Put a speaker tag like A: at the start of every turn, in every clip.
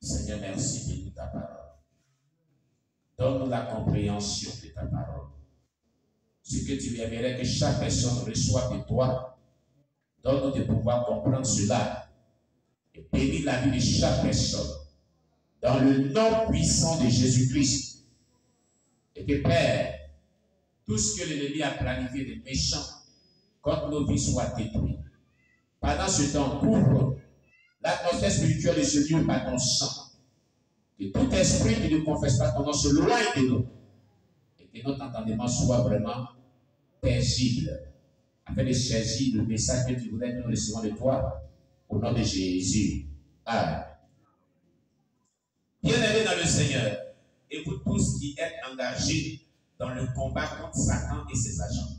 A: Seigneur, merci, bénis ta parole. Donne-nous la compréhension de ta parole. Ce que tu aimerais que chaque personne reçoive de toi, donne-nous de pouvoir comprendre cela et bénis la vie de chaque personne dans le nom puissant de Jésus-Christ. Et que Père, tout ce que l'ennemi a planifié de méchant contre nos vies soit détruit. Pendant ce temps, couvre l'atmosphère spirituelle de ce lieu par ton sang. Que tout esprit qui ne confesse pas ton nom se loigne de nous. Et que notre entendement soit vraiment paisible, afin de saisir le message que tu voudrais que nous recevons de toi, au nom de Jésus. Amen. Bien-aimés dans le Seigneur, et vous tous qui êtes engagés dans le combat contre Satan et ses agents.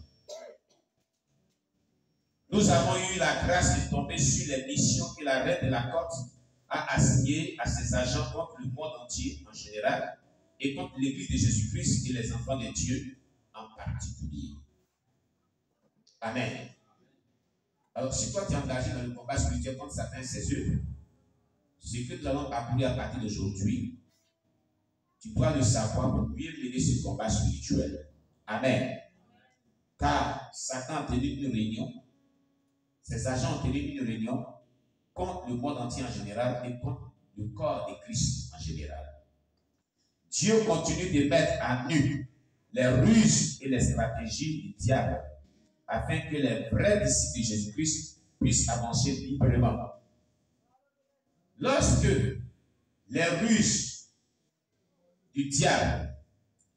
A: Nous avons eu la grâce de tomber sur les missions que la reine de la côte a assignées à ses agents contre le monde entier en général et contre l'Église de Jésus-Christ et les enfants de Dieu en particulier. Amen. Alors, si toi tu es engagé dans le combat spirituel contre Satan et ses œuvres, ce que nous allons parcourir à partir d'aujourd'hui, tu dois le savoir pour mieux mener ce combat spirituel. Amen. Car Satan a tenu une réunion, ses agents ont tenu une réunion contre le monde entier en général et contre le corps de Christ en général. Dieu continue de mettre à nu les ruses et les stratégies du diable afin que les vrais disciples de Jésus-Christ puissent avancer librement. Lorsque les ruses du diable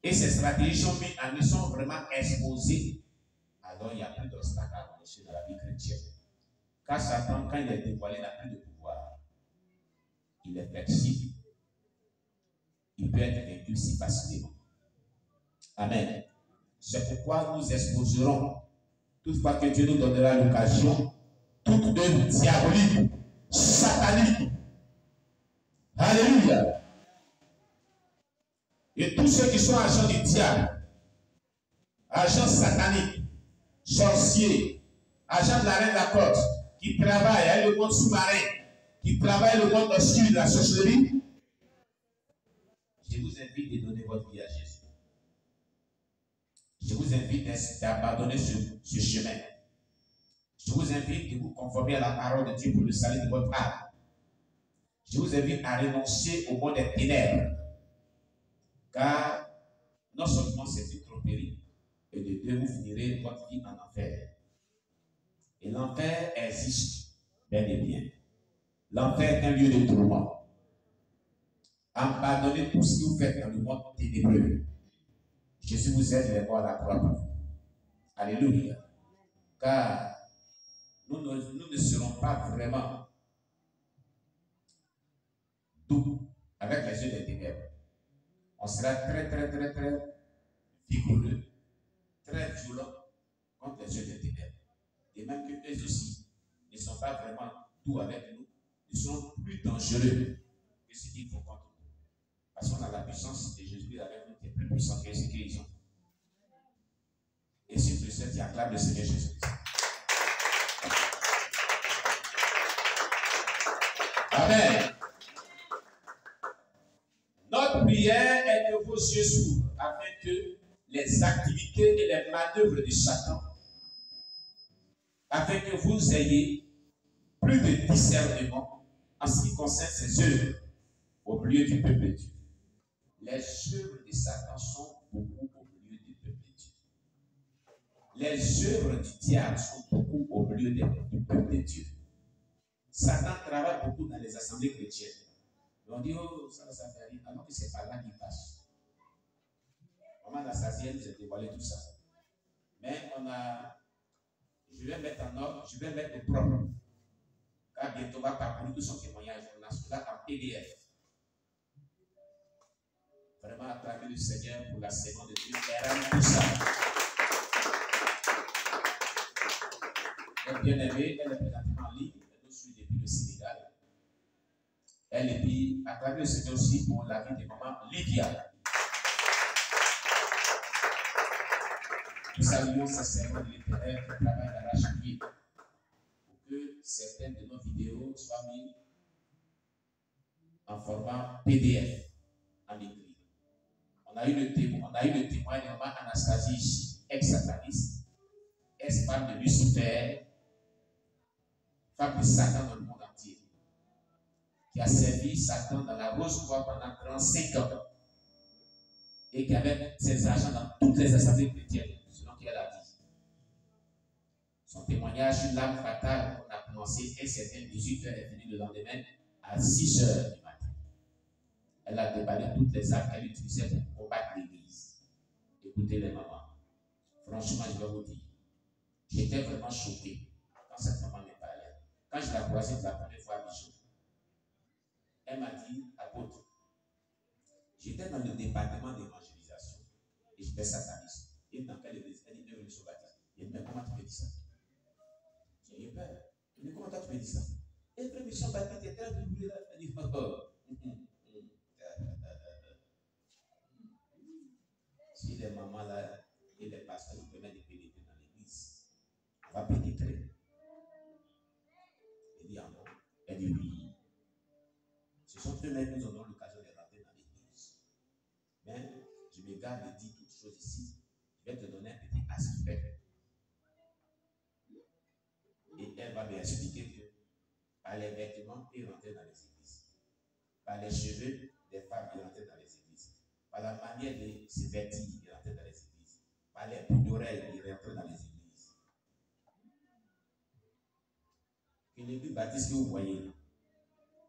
A: et ses stratégies sont mises à nu, sont vraiment exposées, alors il n'y a plus d'obstacle à avancer dans la vie chrétienne. Car Satan, quand il est dévoilé, n'a plus de pouvoir. Il est flexible. Il peut être vaincu si facilement. Amen. C'est pourquoi nous exposerons, toutefois que Dieu nous donnera l'occasion, toute œuvre diabolique, satanique. Alléluia. Et tous ceux qui sont agents du diable, agents sataniques, sorciers, agents de la reine de la côte, qui travaillent avec le monde sous-marin, qui travaillent le monde obscur de la sorcellerie, je vous invite de donner votre vie à Jésus. Je vous invite d'abandonner ce chemin. Je vous invite de vous conformer à la parole de Dieu pour le salut de votre âme. Je vous invite à renoncer au monde des ténèbres. Car non seulement c'est une tromperie, et de deux, vous finirez votre vie en enfer. Et l'enfer existe bel et bien. L'enfer est un lieu de tourment. Abandonnez tout ce que vous faites dans le monde ténébreux. Jésus vous aide les morts à la croix pour vous. Alléluia. Car nous ne serons pas vraiment doux avec les yeux des ténèbres. On sera très vigoureux, très violent contre les yeux des ténèbres. Et même que eux aussi ne sont pas vraiment doux avec nous, ils sont plus dangereux que ce qu'il faut contre nous. Parce qu'on a la puissance de Jésus avec nous qui est plus puissante que ce qu'ils ont. Et si tu sais, tu acclames le Seigneur Jésus. Amen. Notre prière est que vos yeux s'ouvrent afin que les activités et les manœuvres de Satan, afin que vous ayez plus de discernement en ce qui concerne ses œuvres au milieu du peuple de Dieu. Les œuvres de Satan sont beaucoup au milieu du peuple de Dieu. Les œuvres du diable sont beaucoup au milieu du peuple de Dieu. Satan travaille beaucoup dans les assemblées chrétiennes. On dit, oh, ça fait rien, alors que c'est par là qu'il passe. Maman Anastasia nous a dévoilé tout ça. Mais je vais mettre en ordre, je vais mettre au propre. Car bientôt on va parcourir tout son témoignage. On a cela en PDF. Vraiment acclamer le Seigneur pour la séance de Dieu. Et tout ça. Elle est bien aimée, elle est présentement en ligne, elle nous suit depuis le Sénégal. Elle est puis acclamer le Seigneur aussi pour la vie de maman Lydia. Nous saluons ces servants de l'Éternel qui travaillent d'arrache-pied pour que certaines de nos vidéos soient mises en format PDF, en écrit. On a eu le témoin de maman Anastasie ici, ex-sataniste, ex-femme de Lucifer, femme de Satan dans le monde entier, qui a servi Satan dans la Rose-Croix pendant 35 ans et qui avait ses agents dans toutes les assemblées chrétiennes, selon qu'elle a dit. Son témoignage sur l'âme fatale qu'on a commencé un certain 18h est venu le lendemain à 6h du matin. Elle a déballé toutes les armes qu'elle utilisait pour combattre l'église. Écoutez les mamans. Franchement, je vais vous dire, j'étais vraiment choqué quand cette maman me parlait. Quand je l'ai croisée pour la première fois à Bichon, elle m'a dit, apôtre, j'étais dans le département d'évangélisation et j'étais sataniste. Et dans quelle église? Elle dit, je suis baptiste. Elle dit, mais comment tu peux dire ça? J'ai eu peur. Elle dit, comment toi tu peux dire ça? Et frère Michel Baptiste était très douloureux. Elle dit, si les mamans là et les pasteurs nous permettent de pénétrer dans l'église, on va pénétrer. Elle dit, ah non. Elle dit, oui. Ce sont eux-mêmes qui nous auront l'occasion de rentrer dans l'église. Mais je me garde de dire toutes choses ici. Je vais te donner un petit aspect. Et elle va m'expliquer que par les vêtements, ils rentraient dans les églises. Par les cheveux des femmes, ils rentraient dans les églises. Par la manière de se vêtir, ils rentraient dans les églises. Par les boucles d'oreilles, ils rentraient dans les églises. Que l'église baptiste que vous voyez là,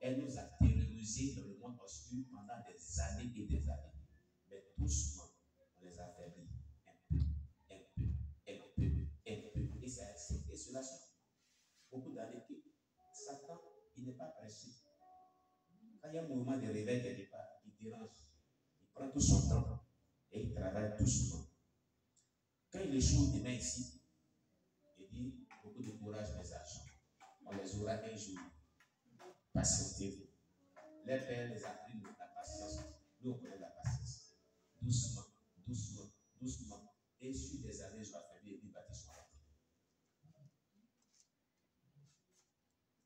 A: elle nous a terrorisés dans le monde obscur pendant des années et des années. Mais doucement, on les a affaiblis. Un peu. Et cela suffit. Beaucoup d'années que Satan, il n'est pas pressé. Quand il y a un mouvement de réveil quelque part, il dérange. Il prend tout son temps et il travaille doucement. Quand il échoue demain ici, il dit beaucoup de courage, mes agents. On les aura un jour. Patientez-vous. Les pères les apprennent la patience. Nous, on connaît la patience. Doucement. Et sur des années, je vais affaiblir et puis bâtir son âme.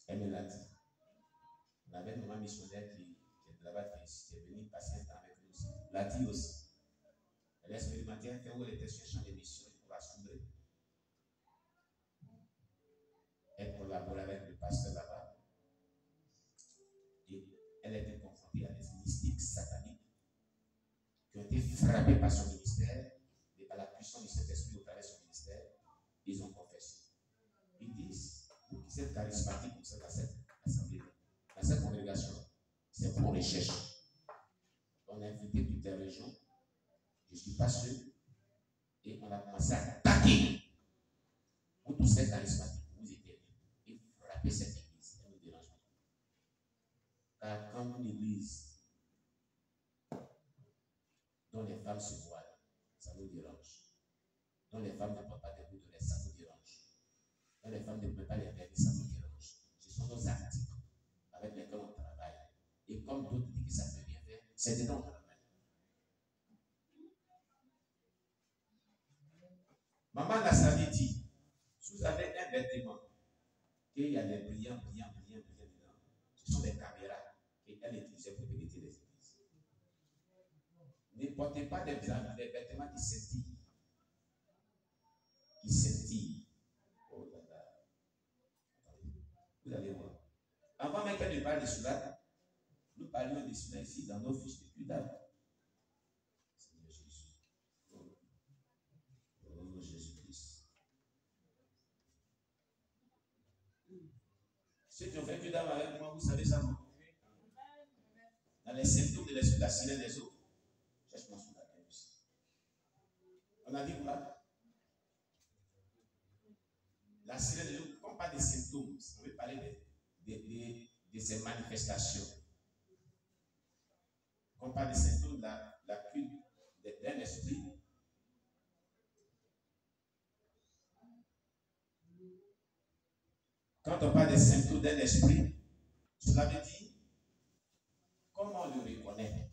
A: Elle me l'a dit. On avait une maman missionnaire qui est venue passer un temps avec nous aussi. L'a dit aussi. Elle a expérimenté un fait où elle était sur un champ de mission pour assumer. Elle collaborait avec le pasteur là-bas. Et elle était confrontée à des mystiques sataniques qui ont été frappés par son ministère et par la puissance du Saint-Esprit au travers de son ministère. Ils ont confessé. Ils disent, vous qui êtes charismatique comme ça dans cette assemblée, dans cette congrégation, c'est pour recherche. On a invité toutes les régions. Je ne suis pas sûr. Et on a commencé à attaquer. Vous tous êtes charismatiques, vous étiez et frapper cette église. Ça nous dérange pas. Car quand une église dont les femmes se voilent, ça nous dérange. Dont les femmes ne portent pas des boucles d'oreilles, ça nous dérange. Dont les femmes ne peuvent pas les verser, ça nous dérange. Ce sont nos articles avec lesquels on travaille. Et comme d'autres disent que ça ne peut rien faire, c'est dedans qu'on travaille. Maman Nassali dit, si vous avez un vêtement, qu'il y a des brillants dedans, ce sont des caméras qu'elle utilisait pour pénétrer les églises. Ne portez pas des vêtements qui scintillent. Oh là là. Vous allez voir. Avant même qu'elle ne parle de cela, nous parlions de cela ici dans nos fiches de Judas. Seigneur Jésus. Oh Jésus-Christ. Ceux qui ont fait Judas avec moi, vous savez ça, non? Dans les symptômes de la sirène des eaux. Cherche-moi sur la tête aussi. On a dit quoi? La sirène des eaux, comme pas des symptômes, on veut parler de ces manifestations. Comme pas des symptômes de la cure d'un esprit. Quand on parle des symptômes d'un esprit, cela veut dire comment on le reconnaît.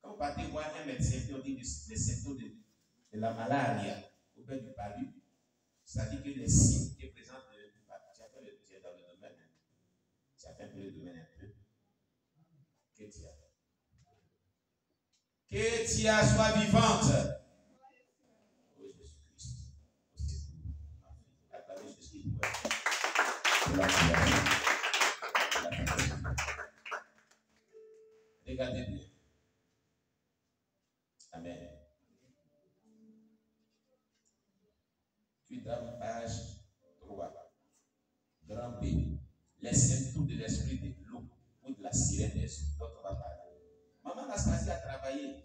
A: Quand vous partez voir un médecin qui dit les symptômes de la malaria au bas du palu, c'est-à-dire que les signes qui présentent tu as fait le domaine. Tu as fait un peu le domaine un peu. Kétia soit vivante. Oh Jésus-Christ. Acclamez Jésus. Regardez bien. Amen. Puis dans page 3, grand B, les symptômes de l'esprit de l'eau ou de la sirène des eaux dont on va parler. Maman Anastasie a travaillé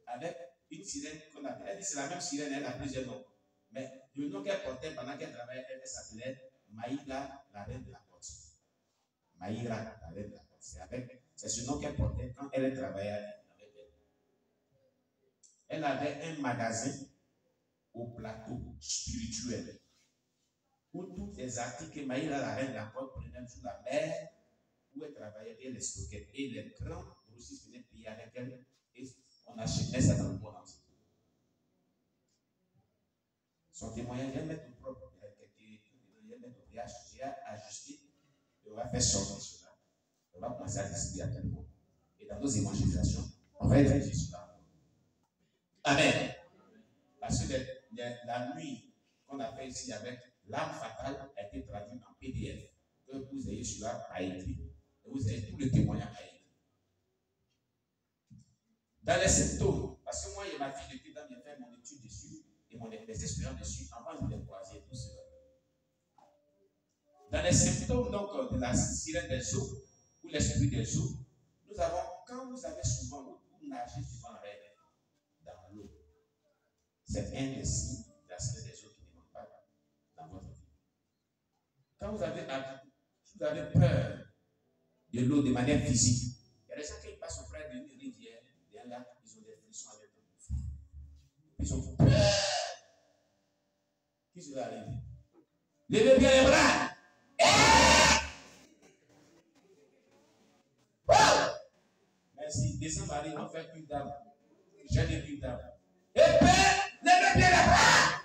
A: avec une sirène qu'on appelle, elle dit c'est la même sirène, elle a plusieurs noms. Mais le nom qu'elle portait pendant qu'elle travaillait, elle s'appelait Maïga, la reine de la côte. Maïga, la reine de la côte. C'est ce nom qu'elle portait quand elle travaillait avec elle. Elle avait un magasin au plateau spirituel où tous les articles que Maïga, la reine de la côte, prenait sous la mer, où elle travaillait et les stockait. Et les grands grossistes venaient payer avec elle et on achetait ça dans le monde entier. Son témoignage, elle met tout propre. Elle met tout priage. J'ai ajusté et on va faire sortir cela. On va commencer à distribuer à tout le monde. Et dans nos évangélisations, on va évaluer cela. Amen. Parce que la nuit qu'on a fait ici avec l'âme fatale a été traduite en PDF. Que vous ayez cela à écrit. Et vous avez tout le témoignage à écrit. Dans les symptômes, parce que moi et ma fille, depuis quand j'ai fait mon étude dessus et mes expériences dessus, avant de les croiser, tout cela. Dans les symptômes donc, de la sirène des eaux ou l'esprit des eaux, nous avons, quand vous avez souvent, vous nagez souvent en rêve dans l'eau, c'est un des signes de la sirène des eaux qui ne manque pas dans votre vie. Quand vous avez peur de l'eau de manière physique, il y a des gens qui passent auprès d'une rivière, d'un lac, ils ont des frissons avec eux. Ils ont peur. Qui se va arriver? Levez bien les bras. Merci. Descends Marie, on fait une dame. J'ai une dame. Et puis, levez bien les bras.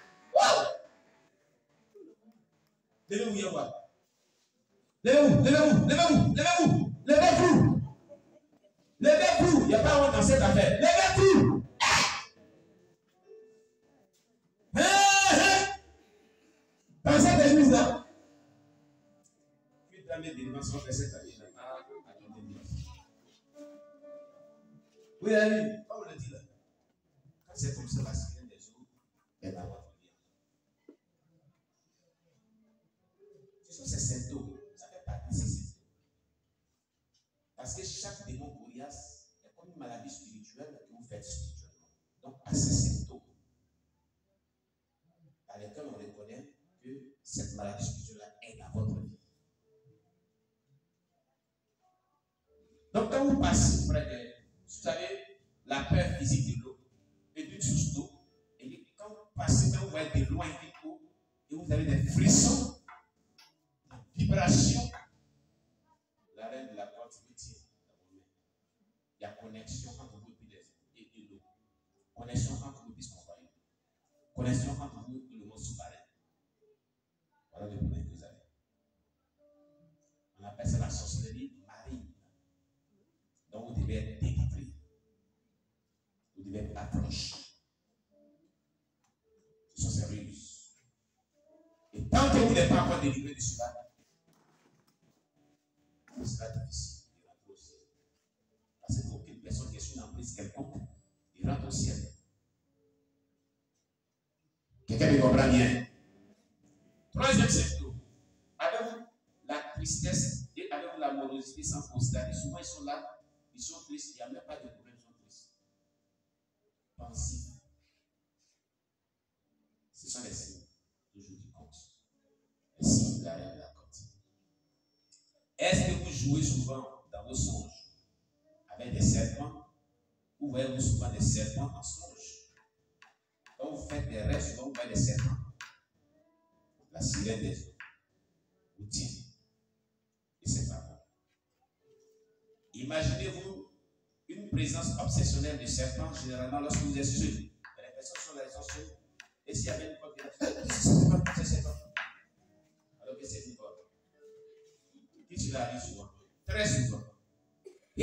A: Levez-vous, Yahweh. Levez-vous, levez-vous, levez-vous, levez-vous, levez-vous. Levez-vous. Il n'y a pas honte dans cette affaire. Levez-vous. Dans cette église-là, puis dans mes délivrances, on fait cette année-là. Oui, allez, comme on le dit là. Quand c'est comme ça, la sirène des eaux, elle va votre vie. Ce sont ces symptômes. Ça fait partie de ces symptômes. Parce que chaque démon coriace est comme une maladie spirituelle que vous faites spirituellement. Donc, à ces symptômes, par lesquels on reconnaît que cette maladie spirituelle est dans votre vie. Donc, quand vous passez près de, vous savez, la peur physique de l'eau et d'une source d'eau, et quand vous passez, quand vous voyez de loin de l'eau, et vous avez des frissons, des vibrations, la reine de la porte vous tient dans vos mains. Il y a connexion entre vous et l'eau. Connexion entre vous et son royaume. Connexion entre vous et le mot souverain. Voilà le problème que vous avez. On appelle ça la sorcellerie marine. Donc vous devez être délivré. Vous devez être approché. Ce sont ces ruses. Et tant que vous n'êtes pas encore délivré de cela, ce sera difficile de rentrer au ciel. Parce qu'aucune personne qui est sur une emprise quelconque, il rentre au ciel. Quelqu'un me comprend bien. Troisième symptôme. Avec la tristesse et avec la morosité sans constater. Souvent ils sont là, ils sont tristes, il n'y a même pas de problème, ils sont tristes. Pensifs. Ce sont les signes toujours du compte. Les signes de la reine de la côte. Est-ce que vous jouez souvent dans vos songes avec des serpents? Ou voyez-vous souvent des serpents en songe? Quand vous faites des rêves, souvent vous voyez des serpents. La sirène des eaux vous tient. Et c'est pas bon. Imaginez-vous une présence obsessionnelle de serpents, généralement lorsque vous êtes seul. Les personnes sont là, elles sont seules. Et s'il y avait une porte qui est c'est pas. Alors que c'est une porte. Qui se l'arrive souvent? Très souvent.